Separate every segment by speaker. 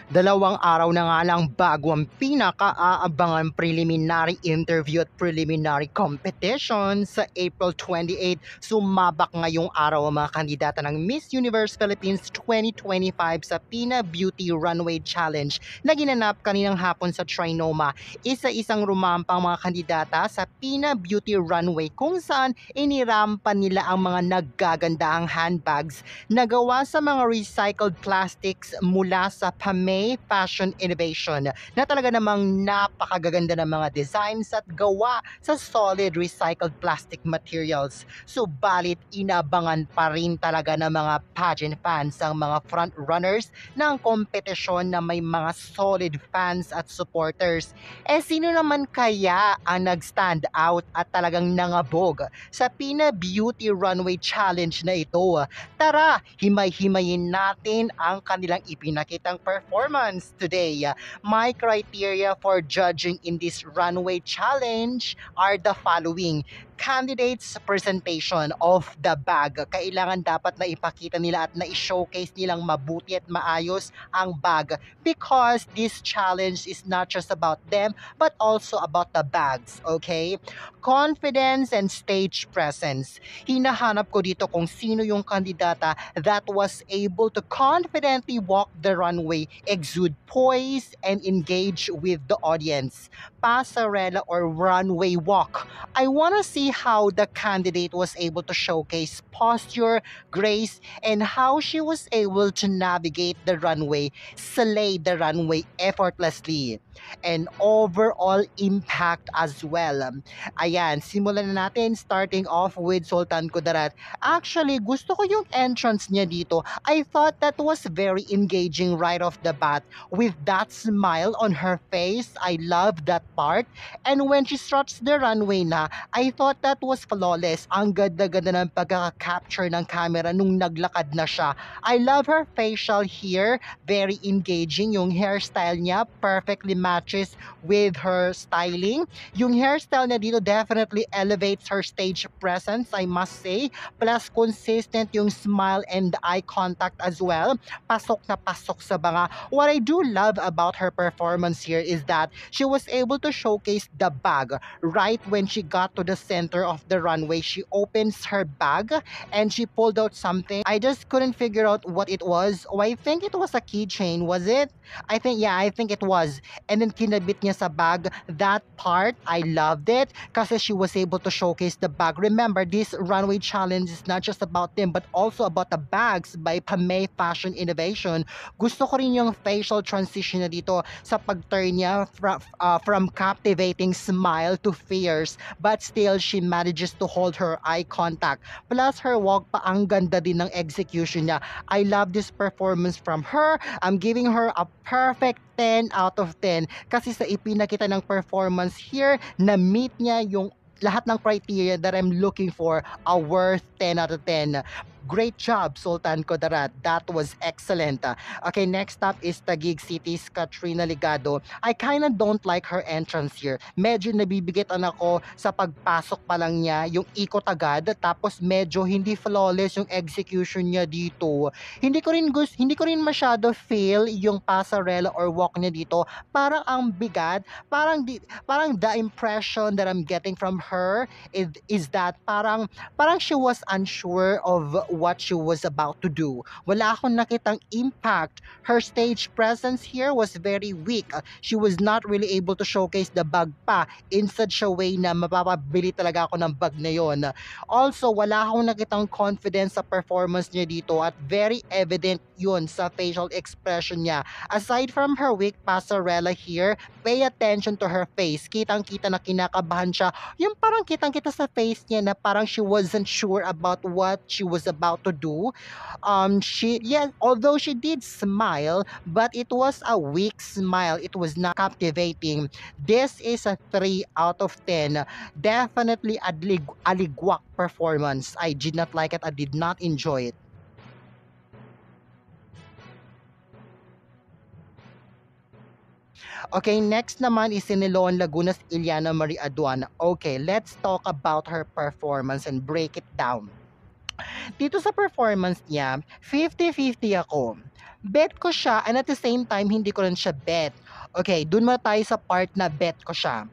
Speaker 1: Dalawang araw na nga lang bago ang pinaka-aabangan preliminary interview at preliminary competition sa April 28. Sumabak ngayong araw ang mga kandidata ng Miss Universe Philippines 2025 sa Pina Beauty Runway Challenge na ginanap kaninang hapon sa Trinoma. Isa-isang rumampang mga kandidata sa Pina Beauty Runway kung saan inirampan nila ang mga naggagandahang handbags na gawa sa mga recycled plastics mula sa Pamay Fashion Innovation na talaga namang napakagaganda ng mga designs at gawa sa solid recycled plastic materials. Subalit inabangan pa rin talaga ng mga pageant fans ang mga front runners ng kompetisyon na may mga solid fans at supporters. Sino naman kaya ang nag-stand out at talagang nangabog sa Pina Beauty Runway Challenge na ito? Tara, himay-himayin natin ang kanilang ipinakitang performance today. My criteria for judging in this runway challenge are the following. Candidates presentation of the bag. Kailangan dapat na ipakita nila at na i-showcase nilang mabuti at maayos ang bag because this challenge is not just about them but also about the bags, okay? Confidence and stage presence. Hinahanap ko dito kung sino yung kandidata that was able to confidently walk the runway, exude poise, and engage with the audience. Passerella or runway walk. I want to see how the candidate was able to showcase posture, grace, and how she was able to navigate the runway, slay the runway effortlessly, and overall impact as well. Ayan, simulan na natin starting off with Sultan Kudarat. Actually, gusto ko yung entrance niya dito. I thought that was very engaging right off the bat with that smile on her face. I love that part. And when she struts the runway na, I thought that was flawless. Ang ganda-ganda ng pagkaka-capture ng camera nung naglakad na siya. I love her facial here. Very engaging. Yung hairstyle niya perfectly matches with her styling. Yung hairstyle niya dito definitely elevates her stage presence, I must say. Plus, consistent yung smile and eye contact as well. Pasok na pasok sa banga. What I do love about her performance here is that she was able to showcase the bag. Right when she got to the center of the runway, she opens her bag and she pulled out something. I just couldn't figure out what it was. Oh, I think it was a keychain, was it? I think it was. And then kinabit niya sa bag. That part, I loved it kasi she was able to showcase the bag. Remember, this runway challenge is not just about them but also about the bags by Pamay Fashion Innovation. Gusto ko rin yung facial transition na dito sa pag-turn niya from captivating smile to fierce but still she manages to hold her eye contact. Plus her walk pa, ang ganda din ng execution niya. I love this performance from her. I'm giving her a perfect 10 out of 10 kasi sa ipinakita ng performance here na meet niya yung lahat ng criteria that I'm looking for, a worth 10 out of 10. Great job, Sultan Kudarat. That was excellent. Okay, next up is Taguig City's Katrina Ligado. I kinda don't like her entrance here. Medyo nabibigitan ako sa pagpasok pa lang niya, yung ikot agad, tapos medyo hindi flawless yung execution niya dito. Hindi ko rin masyado feel yung passerella or walk niya dito. Parang ang bigat, parang the impression that I'm getting from her is that parang she was unsure of what she was about to do. Wala akong nakitang impact. Her stage presence here was very weak. She was not really able to showcase the bag pa in such a way na mapapabili talaga ako ng bag na yon. Also, wala akong nakitang confidence sa performance niya dito at very evident yun sa facial expression niya. Aside from her weak passerella here, pay attention to her face. Kitang-kita na kinakabahan siya. Yung parang kitang-kita sa face niya na parang she wasn't sure about what she was about to do. Although she did smile, but it was a weak smile. It was not captivating. This is a 3 out of 10. Definitely a ligwak performance. I did not like it. I did not enjoy it. Okay, next naman is si Niloan Lagunas Iliana Marie Aduana. Okay, let's talk about her performance and break it down. Dito sa performance niya, 50-50 ako. Bet ko siya and at the same time, hindi ko rin siya bet. Okay, dun muna tayo sa part na bet ko siya.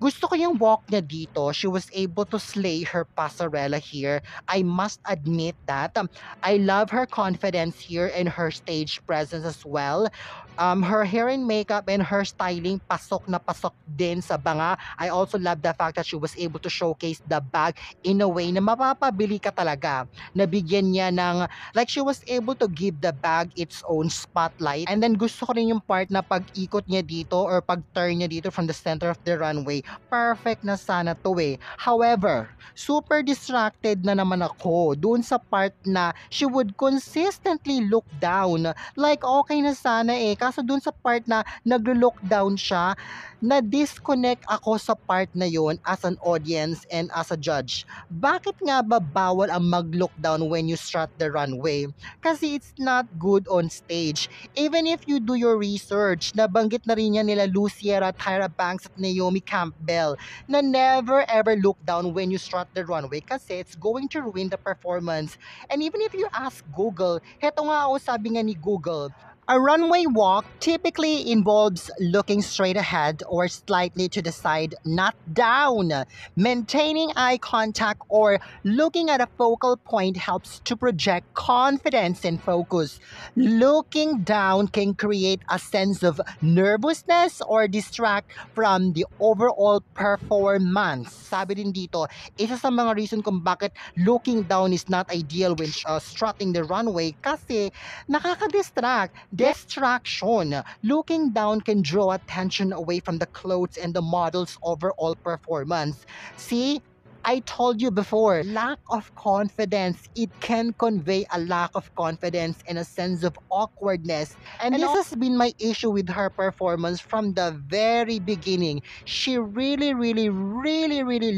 Speaker 1: Gusto ko yung walk niya dito. She was able to slay her passerella here. I must admit that. I love her confidence here and her stage presence as well. Her hair and makeup and her styling, pasok na pasok din sa banga. I also love the fact that she was able to showcase the bag in a way na mapapabili ka talaga. Nabigyan niya ng, like she was able to give the bag its own spotlight. And then gusto ko rin yung part na pag-ikot niya dito or pag-turn niya dito from the center of the runway, perfect na sana to eh. However, super distracted na naman ako doon sa part na she would consistently look down. Like okay na sana eh. Kaso doon sa part na naglo-look down siya, na-disconnect ako sa part na yon as an audience and as a judge. Bakit nga ba bawal ang mag-look down when you strut the runway? Kasi it's not good on stage. Even if you do your research, nabanggit na rin yan nila Luciera, Tyra Banks at Naomi Campbell na never ever look down when you strut the runway kasi it's going to ruin the performance. And even if you ask Google, heto nga ako sabi nga ni Google, a runway walk typically involves looking straight ahead or slightly to the side, not down. Maintaining eye contact or looking at a focal point helps to project confidence and focus. Looking down can create a sense of nervousness or distract from the overall performance. Sabi din dito, isa sa mga reason kung bakit looking down is not ideal when strutting the runway kasi nakaka-distract. Distraction. Looking down can draw attention away from the clothes and the model's overall performance. See, I told you before, lack of confidence, it can convey a lack of confidence and a sense of awkwardness. And this has been my issue with her performance from the very beginning. She really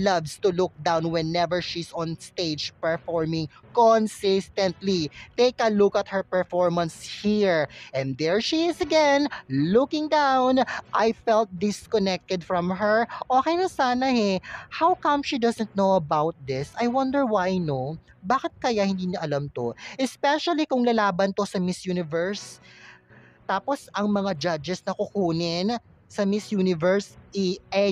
Speaker 1: loves to look down whenever she's on stage performing consistently. Take a look at her performance here. And there she is again, looking down. I felt disconnected from her. Okay na sana eh. How come she doesn't know about this? I wonder why, no? Bakit kaya hindi niya alam to? Especially kung lalaban to sa Miss Universe. Tapos ang mga judges na kukunin sa Miss Universe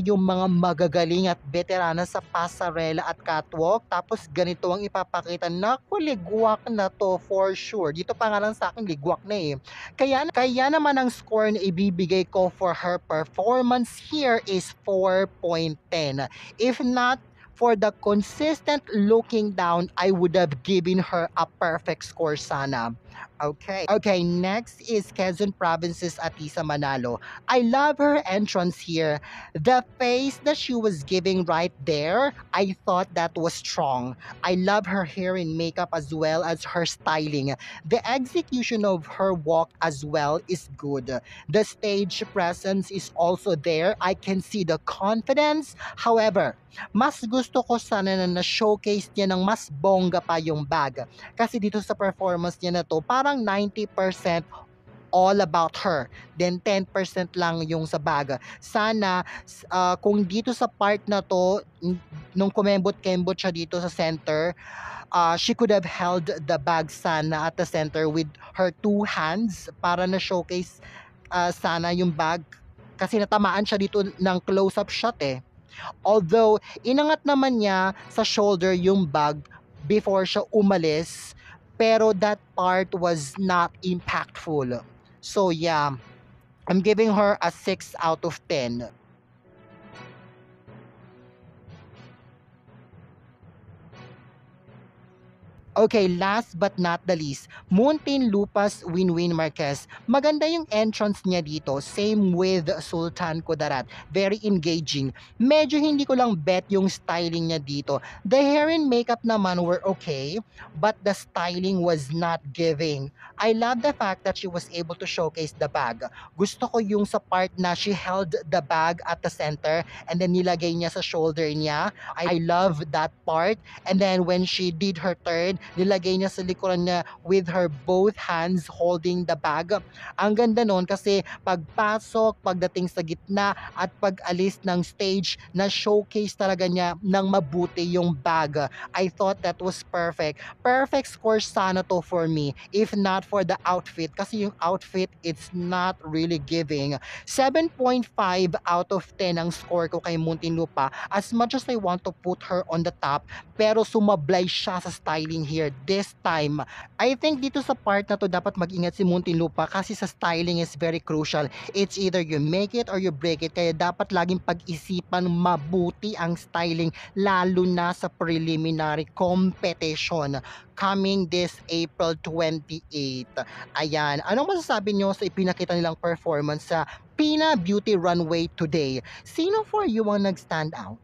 Speaker 1: yung mga magagaling at veterana sa pasarela at catwalk. Tapos ganito ang ipapakita. Naku, ligwak na to for sure. Dito pa nga lang sa akin, ligwak na eh. Kaya naman ang score na ibibigay ko for her performance here is 4.10. If not for the consistent looking down, I would have given her a perfect score sana. Okay, next is Quezon Province's Atisa Manalo. I love her entrance here. The face that she was giving right there, I thought that was strong. I love her hair and makeup as well as her styling. The execution of her walk as well is good. The stage presence is also there. I can see the confidence. However, mas gusto ko sana na na-showcase niya ng mas bongga pa yung bag. Kasi dito sa performance niya na to, parang 90% all about her. Then 10% lang yung sa bag. Sana kung dito sa part na to, nung kumembot-kembot siya dito sa center, she could have held the bag sana at the center with her two hands para na showcase sana yung bag. Kasi natamaan siya dito ng close-up shot eh. Although, inangat naman niya sa shoulder yung bag before siya umalis, pero that part was not impactful. So yeah, I'm giving her a 6 out of 10. Okay, last but not the least, Mountain Lupas Winwin Marquez. Maganda yung entrance niya dito. Same with Sultan Kudarat. Very engaging. Medyo hindi ko lang bet yung styling niya dito. The hair and makeup naman were okay, but the styling was not giving. I love the fact that she was able to showcase the bag. Gusto ko yung sa part na she held the bag at the center and then nilagay niya sa shoulder niya. I love that part. And then when she did her turn, nilagay niya sa likuran niya with her both hands holding the bag. Ang ganda nun kasi pagpasok, pagdating sa gitna at pag-alis ng stage na showcase talaga niya ng mabuti yung bag. I thought that was perfect. Perfect score sana to for me if not for the outfit kasi yung outfit it's not really giving. 7.5 out of 10 ang score ko kay Muntinlupa as much as I want to put her on the top pero sumablay siya sa styling here this time. I think dito sa part na to dapat mag-ingat si Muntinlupa kasi sa styling is very crucial. It's either you make it or you break it kaya dapat laging pag-isipan mabuti ang styling lalo na sa preliminary competition coming this April 28. Ayan, anong masasabi nyo sa ipinakita nilang performance sa Pina Beauty Runway today? Sino for you ang nag-stand out?